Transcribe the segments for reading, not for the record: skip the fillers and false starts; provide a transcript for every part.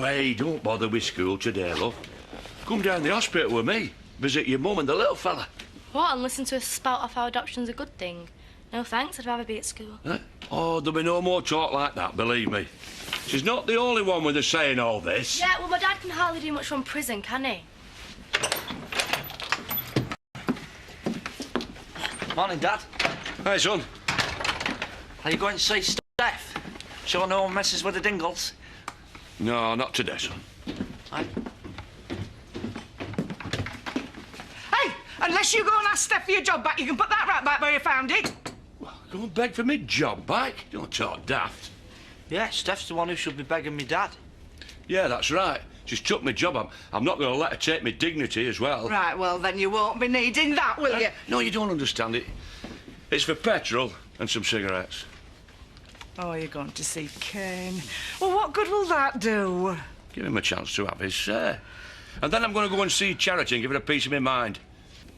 Hey, don't bother with school today, love. Come down the hospital with me. Visit your mum and the little fella. What, and listen to us spout off how adoption's a good thing? No thanks, I'd rather be at school. Huh? Oh, there'll be no more talk like that, believe me. She's not the only one with us saying all this. Yeah, well, my dad can hardly do much from prison, can he? Morning, Dad. Hey, son. Are you going to see Steph? Sure no one messes with the Dingles? No, not today, son. Aye. Hey, unless you go and ask Steph for your job back, you can put that right back where you found it. Well, go and beg for me job back. Don't talk daft. Yeah, Steph's the one who should be begging me Dad. Yeah, that's right. She's took my job. I'm not going to let her take my dignity as well. Right, well, then you won't be needing that, will you? No, you don't understand it. It's for petrol and some cigarettes. Oh, you're going to see Kane. Well, what good will that do? Give him a chance to have his say. And then I'm going to go and see Charity and give her a piece of my mind.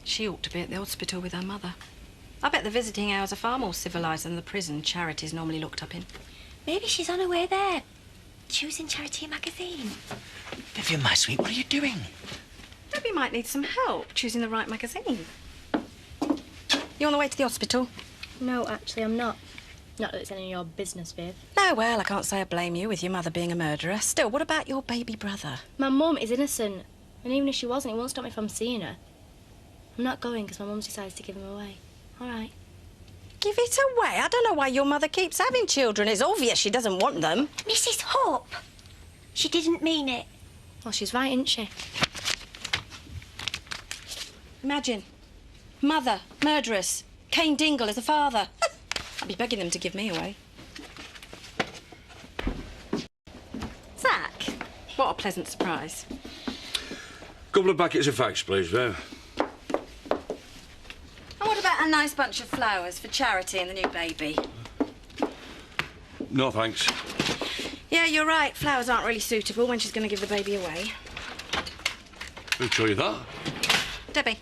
She ought to be at the hospital with her mother. I bet the visiting hours are far more civilised than the prison Charity's normally looked up in. Maybe she's on her way there, choosing Charity magazine. Vivian, my sweet, what are you doing? Maybe you might need some help choosing the right magazine. You on the way to the hospital? No, actually, I'm not. Not that it's any of your business, Viv. No, well, I can't say I blame you with your mother being a murderer. Still, what about your baby brother? My mum is innocent. And even if she wasn't, it won't stop me from seeing her. I'm not going because my mum's decided to give him away. All right. Give it away? I don't know why your mother keeps having children. It's obvious she doesn't want them. Mrs. Hope, she didn't mean it. Well, she's right, isn't she? Imagine. Mother, murderess. Kane Dingle is the father. I'd be begging them to give me away. Zach, what a pleasant surprise. Couple of packets of fags, please, Viv. And what about a nice bunch of flowers for Charity and the new baby? No, thanks. Yeah, you're right. Flowers aren't really suitable when she's going to give the baby away. Who told you that? Debbie.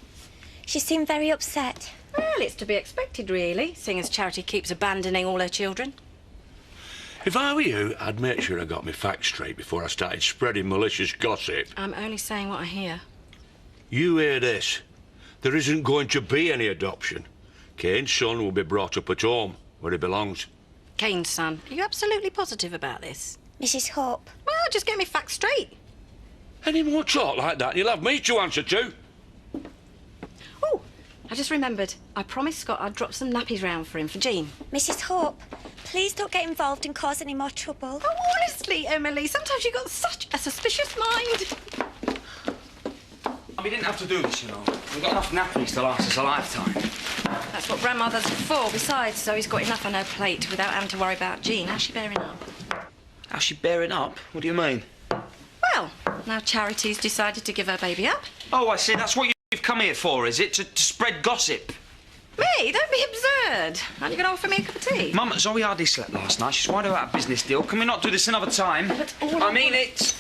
She seemed very upset. Well, it's to be expected, really, seeing as Charity keeps abandoning all her children. If I were you, I'd make sure I got my facts straight before I started spreading malicious gossip. I'm only saying what I hear. You hear this? There isn't going to be any adoption. Kane's son will be brought up at home, where he belongs. Kane's son. Are you absolutely positive about this? Mrs. Hope. Well, just get me facts straight. Any more talk like that, and you'll have me to answer to. Oh, I just remembered. I promised Scott I'd drop some nappies round for him for Jean. Mrs. Hope, please don't get involved and cause any more trouble. Oh, honestly, Emily, sometimes you've got such a suspicious mind. We didn't have to do this, you know. We've got enough nappies to last us a lifetime. That's what grandmother's for. Besides, Zoe's got enough on her plate without having to worry about Jean. How's she bearing up? How's she bearing up? What do you mean? Well, now Charity's decided to give her baby up. Oh, I see. That's what you've come here for, is it? To spread gossip? Me? Don't be absurd. Aren't you going to offer me a cup of tea? Mum, Zoe hardly slept last night. She's worried about a business deal. Can we not do this another time? But all I mean it.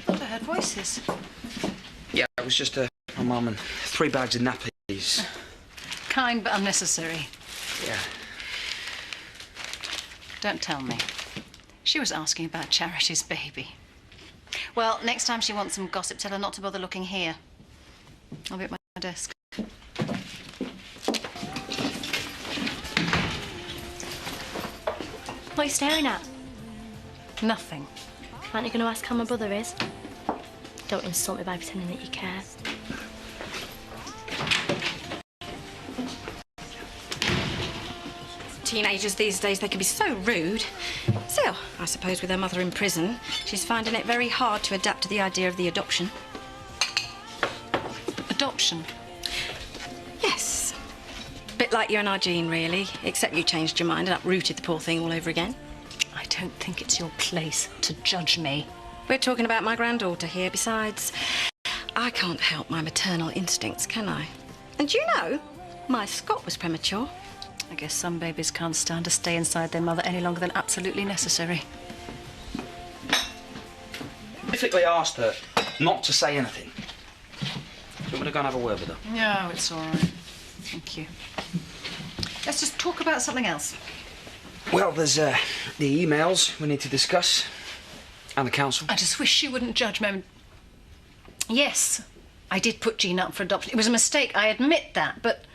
I heard voices. Yeah, it was just my mum and 3 bags of nappies. Kind but unnecessary. Yeah. Don't tell me. She was asking about Charity's baby. Well, next time she wants some gossip, tell her not to bother looking here. I'll be at my desk. What are you staring at? Nothing. Aren't you going to ask how my brother is? Don't insult me by pretending that you care. Teenagers these days, they can be so rude. Still, I suppose with her mother in prison, she's finding it very hard to adapt to the idea of the adoption. Adoption? Yes. Bit like you and our Jean, really, except you changed your mind and uprooted the poor thing all over again. I don't think it's your place to judge me. We're talking about my granddaughter here. Besides, I can't help my maternal instincts, can I? And you know, my Scott was premature. I guess some babies can't stand to stay inside their mother any longer than absolutely necessary. Specifically asked her not to say anything. Do you want me to go and have a word with her? No, it's all right. Thank you. Let's just talk about something else. Well, there's the emails we need to discuss, and the council. I just wish you wouldn't judge me. Yes, I did put Jean up for adoption. It was a mistake, I admit that, but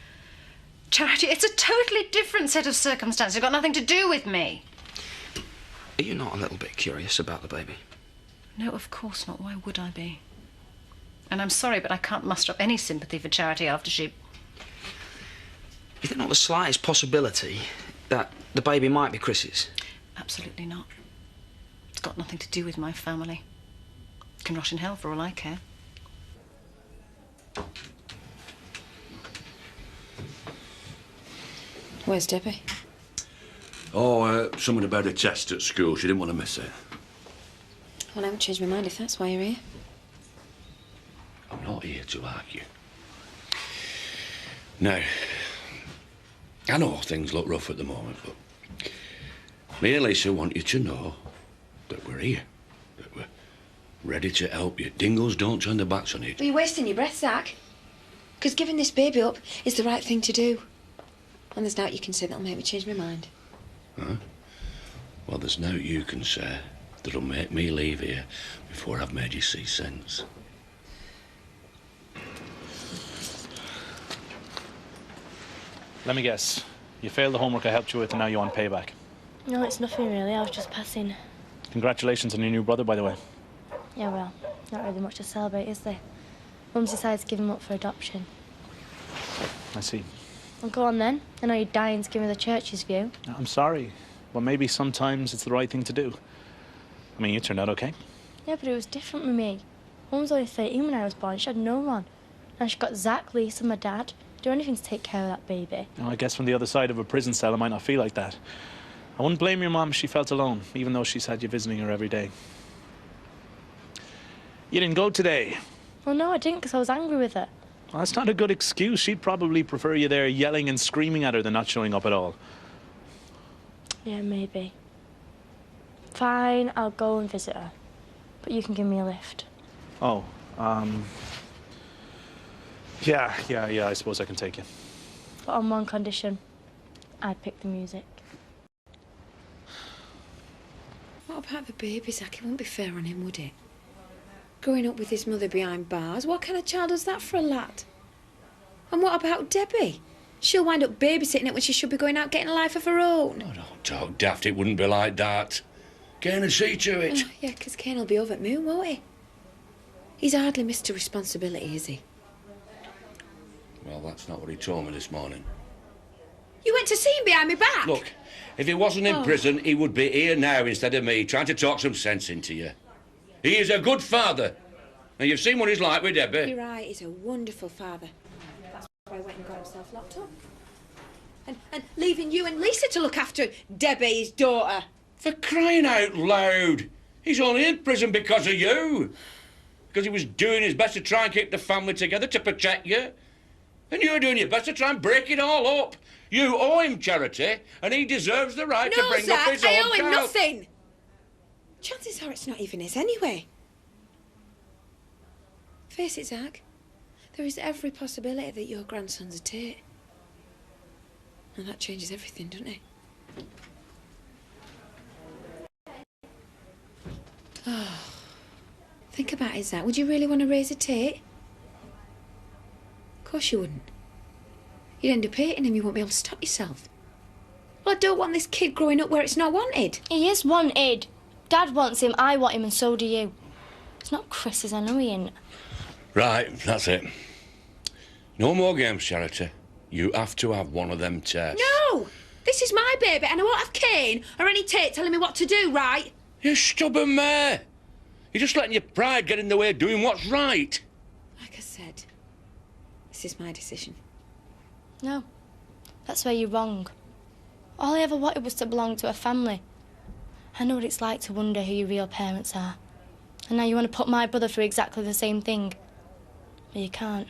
Charity, it's a totally different set of circumstances. It's got nothing to do with me. Are you not a little bit curious about the baby? No, of course not. Why would I be? And I'm sorry, but I can't muster up any sympathy for Charity after she... Is there not the slightest possibility that the baby might be Chris's? Absolutely not. It's got nothing to do with my family. It can rot in hell for all I care. Where's Debbie? Oh, someone about a test at school. She didn't want to miss it. Well, I haven't changed my mind if that's why you're here. I'm not here to argue. Now, I know things look rough at the moment, but me and Lisa want you to know that we're here, that we're ready to help you. Dingles don't turn their backs on it. Well, you're wasting your breath, Zach. Because giving this baby up is the right thing to do. And there's nought you can say that'll make me change my mind. Huh? Well, there's no you can say that'll make me leave here before I've made you see sense. Let me guess. You failed the homework I helped you with and now you want payback. No, it's nothing really. I was just passing. Congratulations on your new brother, by the way. Yeah, well, not really much to celebrate, is there? Mum's decided to give him up for adoption. I see. Well, go on then. I know you're dying to give me the church's view. I'm sorry, but maybe sometimes it's the right thing to do. I mean, you turned out okay. Yeah, but it was different with me. Mum was only 13 when I was born. She had no one. Now she got Zach, Lisa, my dad. Do anything to take care of that baby. I guess from the other side of a prison cell, it might not feel like that. I wouldn't blame your mum if she felt alone, even though she's had you visiting her every day. You didn't go today. Well, no, I didn't, because I was angry with her. Well, that's not a good excuse. She'd probably prefer you there yelling and screaming at her than not showing up at all. Yeah, maybe. Fine, I'll go and visit her. But you can give me a lift. Oh, Yeah, I suppose I can take you. But on one condition. I'd pick the music. What about the baby, Zach? It wouldn't be fair on him, would it? Growing up with his mother behind bars, what kind of child is that for a lad? And what about Debbie? She'll wind up babysitting it when she should be going out getting a life of her own. Oh, don't talk daft. It wouldn't be like that. Kane will see to it. Yeah, because Kane will be over at Moon, won't he? He's hardly Mr. Responsibility, is he? Well, that's not what he told me this morning. You went to see him behind my back? Look, if he wasn't in prison, he would be here now instead of me, trying to talk some sense into you. He is a good father. Now, you've seen what he's like with Debbie. You're right, he's a wonderful father. That's why he went and got himself locked up. And leaving you and Lisa to look after Debbie, his daughter. For crying out loud. He's only in prison because of you. Because he was doing his best to try and keep the family together to protect you. And you're doing your best to try and break it all up. You owe him charity, and he deserves the right to bring Zach, up his own I owe him child. nothing. Chances are it's not even his anyway. Face it, Zach. There is every possibility that your grandson's a Tate. And that changes everything, doesn't it? Oh. Think about it, Zach. Would you really want to raise a Tate? Of course you wouldn't. You'd end up hating him. You won't be able to stop yourself. Well, I don't want this kid growing up where it's not wanted. He is wanted. Dad wants him, I want him, and so do you. It's not Chris's, I know he ain't. Right, that's it. No more games, Charity. You have to have one of them tests. No! This is my baby, and I won't have Kane or any Tate telling me what to do, right? You stubborn mare. You're just letting your pride get in the way of doing what's right. Like I said, this is my decision. No, that's where you're wrong. All I ever wanted was to belong to a family. I know what it's like to wonder who your real parents are. And now you want to put my brother through exactly the same thing. But you can't.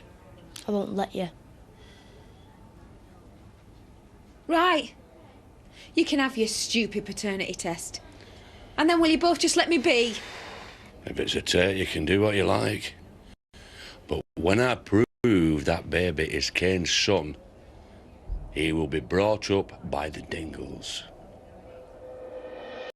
I won't let you. Right. You can have your stupid paternity test. And then will you both just let me be? If it's a Tate, you can do what you like. But when I prove that baby is Kane's son, he will be brought up by the Dingles.